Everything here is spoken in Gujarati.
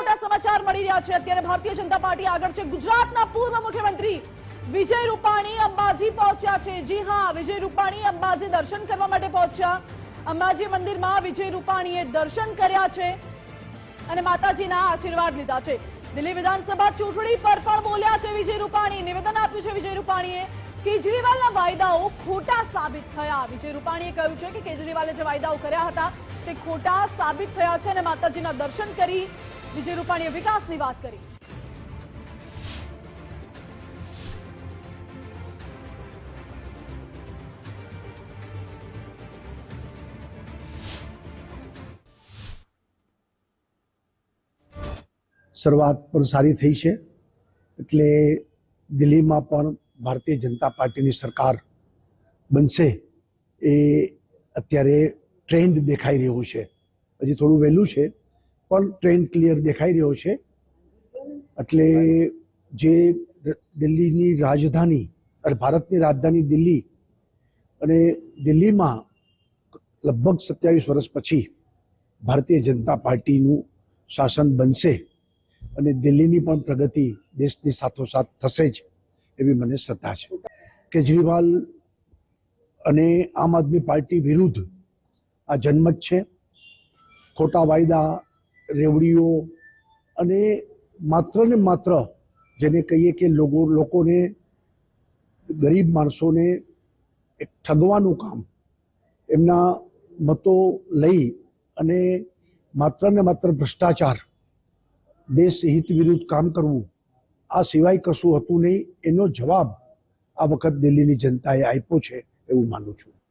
મોટા સમાચાર મળી રહ્યા છે। અત્યારે ભારતીય જનતા પાર્ટી આગળ છે। ગુજરાતના પૂર્વ મુખ્યમંત્રી વિજય રૂપાણી અંબાજી પહોંચ્યા છે। જી હા, વિજય રૂપાણી અંબાજી દર્શન કરવા માટે પહોંચ્યા। અંબાજી મંદિરમાં વિજય રૂપાણીએ દર્શન કર્યા છે અને માતાજીના આશીર્વાદ લીધા છે। દિલ્હી વિધાનસભા ચૂંટણી પર પણ બોલ્યા છે વિજય રૂપાણી। નિવેદન આપ્યું છે વિજય રૂપાણીએ। કેજરીવાલના વાયદાઓ ખોટા સાબિત થયા। વિજય રૂપાણીએ કહ્યું છે કે કેજરીવાલે જે વાયદાઓ કર્યા હતા તે ખોટા સાબિત થયા છે અને માતાજીના દર્શન કરી વિજય રૂપાણીએ વિકાસની વાત કરી। શરૂઆત પણ સારી થઈ છે, એટલે દિલ્હીમાં પણ ભારતીય જનતા પાર્ટીની સરકાર બનશે એ અત્યારે ટ્રેન્ડ દેખાઈ રહ્યો છે। હજી થોડું વહેલું છે પણ ટ્રેન્ડ ક્લિયર દેખાઈ રહ્યો છે। એટલે જે દિલ્હીની રાજધાની અને ભારતની રાજધાની દિલ્હી અને દિલ્હીમાં લગભગ 27 વર્ષ પછી ભારતીય જનતા પાર્ટીનું શાસન બનશે અને દિલ્હીની પણ પ્રગતિ દેશની સાથોસાથ થશે જ એવી મને શ્રદ્ધા છે। કેજરીવાલ અને આમ આદમી પાર્ટી વિરુદ્ધ આ જનમત છે। ખોટા વાયદા, રેવડીઓ અને માત્ર ને માત્ર જેને કહીએ કે લોકોને, ગરીબ માણસોને એક ઠગવાનું કામ, એમના મતો લઈ અને માત્ર ને માત્ર ભ્રષ્ટાચાર, દેશ હિત વિરુદ્ધ કામ કરવું, આ સિવાય કશું હતું નહીં। એનો જવાબ આ વખત દિલ્હીની જનતાએ આપ્યો છે એવું માનું છું।